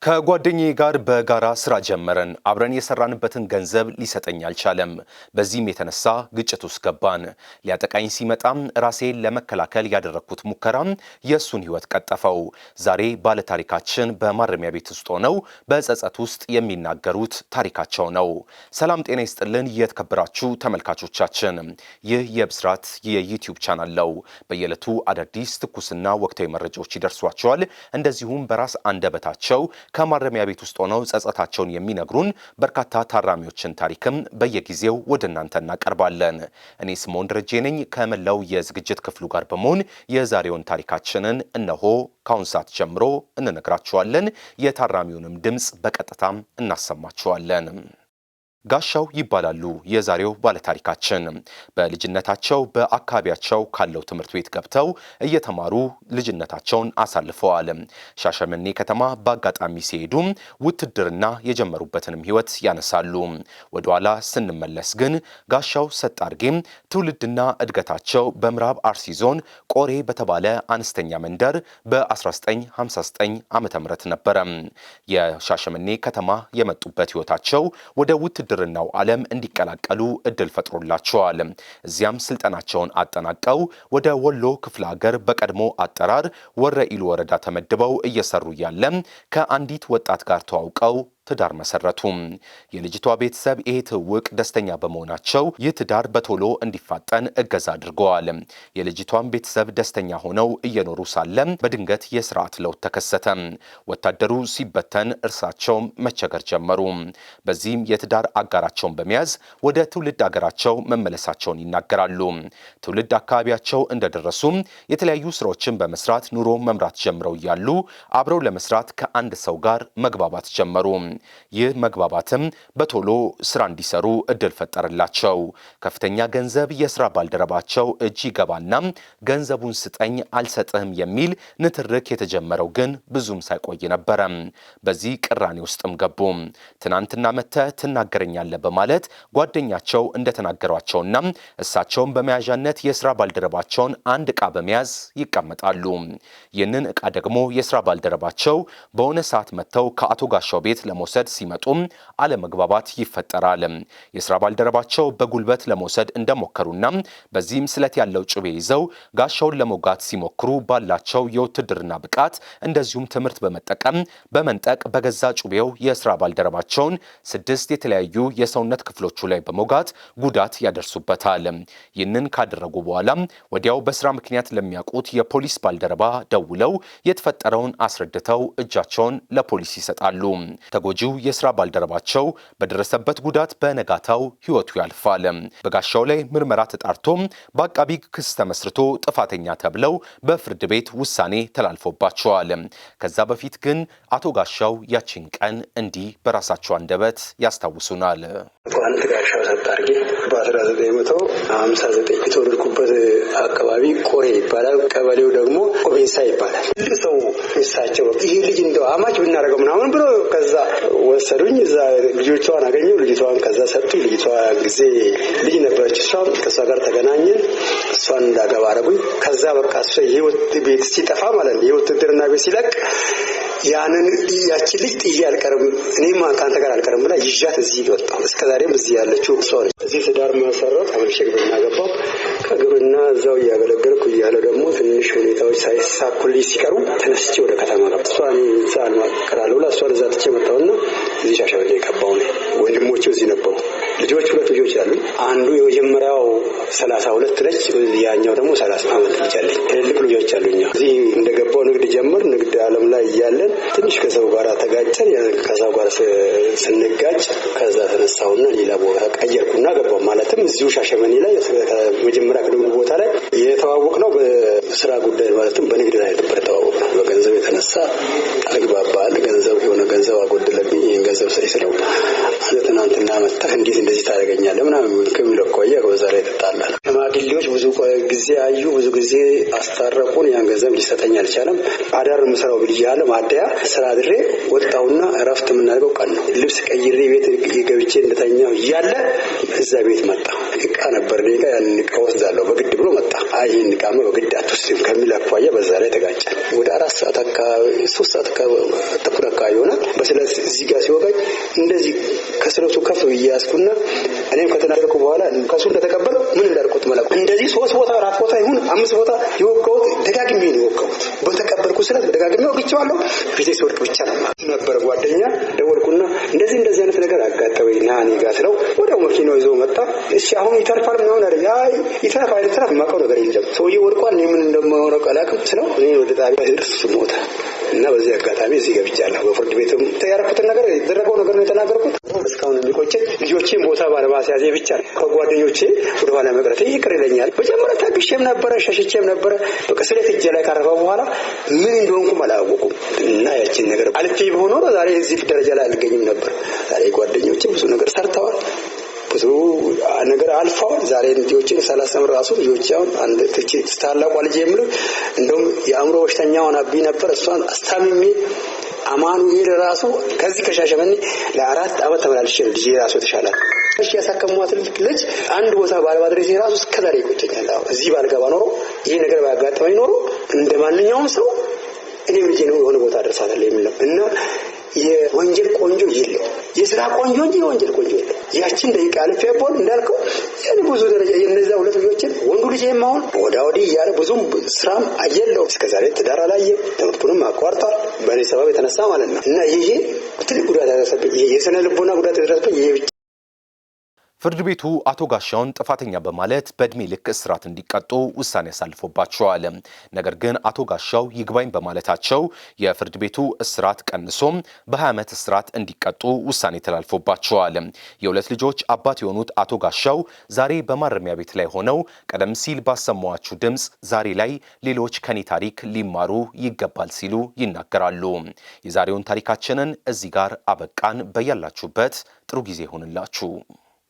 ከጓደኛዬ ጋር በጋራ ስራ ጀመረን። አብረን የሰራንበትን ገንዘብ ሊሰጠኝ አልቻለም። በዚህም የተነሳ ግጭት ውስጥ ገባን። ሊያጠቃኝ ሲመጣም ራሴን ለመከላከል ያደረኩት ሙከራም የሱን ህይወት ቀጠፈው። ዛሬ ባለታሪካችን በማረሚያ ቤት ውስጥ ሆነው በጸጸት ውስጥ የሚናገሩት ታሪካቸው ነው። ሰላም ጤና ይስጥልን የተከበራችሁ ተመልካቾቻችን፣ ይህ የብስራት የዩቲዩብ ቻናል ነው። በየዕለቱ አዳዲስ ትኩስና ወቅታዊ መረጃዎች ይደርሷቸዋል። እንደዚሁም በራስ አንደበታቸው ከማረሚያ ቤት ውስጥ ሆነው ጸጸታቸውን የሚነግሩን በርካታ ታራሚዎችን ታሪክም በየጊዜው ወደ እናንተ እናቀርባለን። እኔ ስምዖን ደረጄ ነኝ። ከመላው የዝግጅት ክፍሉ ጋር በመሆን የዛሬውን ታሪካችንን እነሆ ከአሁን ሰዓት ጀምሮ እንነግራችኋለን። የታራሚውንም ድምፅ በቀጥታም እናሰማችኋለን። ጋሻው ይባላሉ የዛሬው ባለታሪካችን። በልጅነታቸው በአካባቢያቸው ካለው ትምህርት ቤት ገብተው እየተማሩ ልጅነታቸውን አሳልፈዋል። ሻሸመኔ ከተማ በአጋጣሚ ሲሄዱ ውትድርና የጀመሩበትንም ህይወት ያነሳሉ። ወደኋላ ስንመለስ ግን ጋሻው ሰጣርጌም ትውልድና እድገታቸው በምዕራብ አርሲ ዞን ቆሬ በተባለ አነስተኛ መንደር በ1959 ዓ.ም ነበረ። የሻሸመኔ ከተማ የመጡበት ህይወታቸው ወደ ውትድርናው ዓለም እንዲቀላቀሉ እድል ፈጥሮላቸዋል። እዚያም ስልጠናቸውን አጠናቀው ወደ ወሎ ክፍለ ሀገር በቀድሞ አጠራር ወረኢሉ ወረዳ ተመድበው እየሰሩ ያለ ከአንዲት ወጣት ጋር ተዋውቀው ትዳር መሰረቱ። የልጅቷ ቤተሰብ ይሄ ትውውቅ ደስተኛ በመሆናቸው ይህ ትዳር በቶሎ እንዲፋጠን እገዛ አድርገዋል። የልጅቷን ቤተሰብ ደስተኛ ሆነው እየኖሩ ሳለ በድንገት የስርዓት ለውጥ ተከሰተ። ወታደሩ ሲበተን እርሳቸውም መቸገር ጀመሩ። በዚህም የትዳር አጋራቸውን በመያዝ ወደ ትውልድ አገራቸው መመለሳቸውን ይናገራሉ። ትውልድ አካባቢያቸው እንደደረሱ የተለያዩ ስራዎችን በመስራት ኑሮ መምራት ጀምረው እያሉ አብረው ለመስራት ከአንድ ሰው ጋር መግባባት ጀመሩ። ይህ መግባባትም በቶሎ ስራ እንዲሰሩ እድል ፈጠረላቸው። ከፍተኛ ገንዘብ የስራ ባልደረባቸው እጅ ይገባና ገንዘቡን ስጠኝ አልሰጥህም የሚል ንትርክ የተጀመረው ግን ብዙም ሳይቆይ ነበረ። በዚህ ቅራኔ ውስጥም ገቡ። ትናንትና መተህ ትናገረኛለህ በማለት ጓደኛቸው እንደተናገሯቸውና እሳቸውን በመያዣነት የስራ ባልደረባቸውን አንድ ዕቃ በመያዝ ይቀመጣሉ። ይህንን ዕቃ ደግሞ የስራ ባልደረባቸው በሆነ ሰዓት መጥተው ከአቶ ጋሻው ቤት ለመውሰድ ሲመጡም አለመግባባት ይፈጠራል። የስራ ባልደረባቸው በጉልበት ለመውሰድ እንደሞከሩና በዚህም ስለት ያለው ጩቤ ይዘው ጋሻውን ለመውጋት ሲሞክሩ ባላቸው የውትድርና ብቃት እንደዚሁም ትምህርት በመጠቀም በመንጠቅ በገዛ ጩቤው የስራ ባልደረባቸውን 6 የተለያዩ የሰውነት ክፍሎቹ ላይ በመውጋት ጉዳት ያደርሱበታል። ይህንን ካደረጉ በኋላ ወዲያው በስራ ምክንያት ለሚያውቁት የፖሊስ ባልደረባ ደውለው የተፈጠረውን አስረድተው እጃቸውን ለፖሊስ ይሰጣሉ። ተጎጂው የስራ ባልደረባቸው በደረሰበት ጉዳት በነጋታው ህይወቱ ያልፋል። በጋሻው ላይ ምርመራ ተጣርቶ በአቃቢ ክስ ተመስርቶ ጥፋተኛ ተብለው በፍርድ ቤት ውሳኔ ተላልፎባቸዋል። ከዛ በፊት ግን አቶ ጋሻው ያቺን ቀን እንዲህ በራሳቸው አንደበት ያስታውሱናል። ቋንት ጋሻው ሰጣርጌ በ1959 የተወለድኩበት አካባቢ ቆሬ ይባላል። ቀበሌው ደግሞ ቆቤሳ ይባላል። ሰው እሳቸው ይሄ ልጅ እንደው አማች ብናደርገው ምናምን ብሎ ከዛ ወሰዱኝ። እዛ ልጆቿን አገኘው። ልጅቷን ከዛ ሰጡ። ልጅቷ ጊዜ ልጅ ነበረች። እሷም ከሷ ጋር ተገናኘን። እሷን እንዳገባ አረጉኝ። ከዛ በቃ እሷ የህይወት ቤት ሲጠፋ ማለት ነው የውትድርና ቤት ሲለቅ ያንን ያቺ ልጅ ጥዬ አልቀርም እኔማ ካንተ ጋር አልቀርም ብላ ይዣት እዚህ ወጣሁ። እስከዛሬም እዚህ ያለችው እሷ ነች። እዚህ ትዳር መሰረት አብልሸግ ብናገባው ከግብርና እዛው እያገለገልኩ እያለ ደግሞ ትንሽ ሁኔታዎች ሳይሳኩልኝ ሲቀሩ ተነስቼ ወደ ከተማ ገባሁ። እሷን ዛል ማከራለሁ ብላ እሷን እዛ ትቼ መጣሁና እዚህ ሻሸመኔ ገባሁ። ወንድሞቼ እዚህ ነበሩ። ልጆች 2 ልጆች አሉኝ። አንዱ የመጀመሪያው 32 ነች፣ ያኛው ደግሞ 30 ዓመት ልጅ አለኝ። ትልልቅ ልጆች አሉኝ። እዚህ እንደገባው ንግድ ጀመር። ንግድ ዓለም ላይ እያለን ትንሽ ከሰው ጋር ተጋጨን። ከሰው ጋር ስንጋጭ ከዛ ተነሳውና ሌላ ቦታ ቀየርኩና ገባው። ማለትም እዚሁ ሻሸመኔ ላይ መጀመሪያ ከንግዱ ቦታ ላይ የተዋወቅነው በስራ ጉዳይ ማለትም በንግድ ላይ ነበር የተዋወቅነው። በገንዘብ የተነሳ አልግባባል። ገንዘብ የሆነ ገንዘብ አጎደለብኝ። ይሄን ገንዘብ ስለው አንተ ትናንትና መጣህ እንዴት እንደዚህ ታደርገኛለህ ምናምን ከሚለው ቆየ። በዛ ላይ ተጣላን። ሽማግሌዎች ብዙ ጊዜ አዩ፣ ብዙ ጊዜ አስታረቁን። ያን ገንዘብ ሊሰጠኝ አልቻለም። አዳር ምሰራው ብልጅ አለ ማደያ ስራ አድሬ ወጣውና እረፍት የምናደርገው ቀን ነው። ልብስ ቀይሬ ቤት ገብቼ እንደተኛው እያለ እዛ ቤት መጣ። ዕቃ ነበር ሌላ ያን ዕቃ ወስዳለሁ በግድ ብሎ መጣ። አይ ይሄን ዕቃማ በግድ አትወስድም ከሚል አኳያ በዛ ላይ ተጋጨን። ወደ 4 ሰዓት አካባቢ 3 ሰዓት ተኩል አካባቢ ይሆናል። እዚህ ጋር ሲወጋኝ እንደዚህ ከስለቱ ከፍ ብያስኩና እኔም ከተናገርኩ በኋላ ከሱ እንደተቀበለ ምን እንዳልኩት ማለት እንደዚህ 3 ቦታ 4 ቦታ ይሁን 5 ቦታ ይወጋውት ደጋግሜ ነው የወጋውት። በተቀበልኩ ስለት ደጋግሜ ወግቼዋለሁ። ፊቴ ሲወድቅ ብቻ ነበር ጓደኛ ደወልኩና እንደዚህ አይነት ነገር አጋጠመኝ ና እኔ ጋር ስለው ወዲያው መኪናው ይዞ መጣ። እሺ አሁን ይተርፋል ምናምን አይደል? አይ ይተርፋል ማቀው ነገር የለም ሰውዬው ወድቋል። እኔ ምን እንደማወራው ቀላቅም ስለው እኔ ወደ ጣቢያ እርሱ ሞተ እና በዚህ አጋጣሚ እዚህ ገብቻለሁ። በፍርድ ቤትም ተያረኩትን ነገር የተደረገው ነገር ነው የተናገርኩት። እስካሁን የሚቆጨኝ ልጆቼን ቦታ ባለማስያዜ ብቻ ነው። ከጓደኞቼ ወደ ኋላ መቅረቴ ይቅር ይለኛል። መጀመሪያ ታግሼም ነበረ ሸሽቼም ነበረ። በቃ ስለት እጄ ላይ ካረፈ በኋላ ምን እንደሆንኩም አላወኩም እና ያቺን ነገር አልፌ ቢሆን ኖሮ ዛሬ እዚህ ደረጃ ላይ አልገኝም ነበር። ዛሬ ጓደኞቼ ብዙ ነገር ሰርተዋል፣ ብዙ ነገር አልፈዋል። ዛሬ ልጆችን ሳላስተምር ራሱ ልጆቻውን አንድ ታላቋ ልጅ የምለው እንደውም የአእምሮ በሽተኛውን አብይ ነበር። እሷን አስታምሜ አማኑኤል ራሱ ከዚህ ከሻሸመኔ ለ4 ዓመት ተመላልሼ ልጅ ራሱ ተሻላል። እሺ ያሳከሟት ልጅ አንድ ቦታ ባለማድረስ ራሱ እስከዛሬ ይቆጨኛል። እዚህ ባልገባ ኖሮ ይሄ ነገር ባያጋጥመኝ ኖሮ እንደማንኛውም ሰው እኔም ልጅ ነው የሆነ ቦታ አደርሳታለሁ የሚለው እና የወንጀል ቆንጆ የለም፣ የሥራ ቆንጆ እንጂ የወንጀል ቆንጆ የለም። ያችን ደቂቃ አልፌ ያቦን እንዳልከው ያኔ ብዙ ደረጃ የነዛ 2 ልጆችን ወንዱ ልጅ የማውን ወዲህ ያለ ብዙም ስራም አየለው እስከዛሬ ትዳር አላየም። ትምህርቱንም አቋርጧል በእኔ ሰበብ የተነሳ ማለት ነው እና ይሄ ትልቅ ጉዳት ያደረሰብኝ የስነ ልቦና ጉዳት ያደረሰብኝ ይሄ ብቻ። ፍርድ ቤቱ አቶ ጋሻውን ጥፋተኛ በማለት በእድሜ ልክ እስራት እንዲቀጡ ውሳኔ አሳልፎባቸዋል። ነገር ግን አቶ ጋሻው ይግባኝ በማለታቸው የፍርድ ቤቱ እስራት ቀንሶም በ20 ዓመት እስራት እንዲቀጡ ውሳኔ ተላልፎባቸዋል። የ2 ልጆች አባት የሆኑት አቶ ጋሻው ዛሬ በማረሚያ ቤት ላይ ሆነው ቀደም ሲል ባሰማዋችሁ ድምፅ ዛሬ ላይ ሌሎች ከኔ ታሪክ ሊማሩ ይገባል ሲሉ ይናገራሉ። የዛሬውን ታሪካችንን እዚህ ጋር አበቃን። በያላችሁበት ጥሩ ጊዜ ይሁንላችሁ።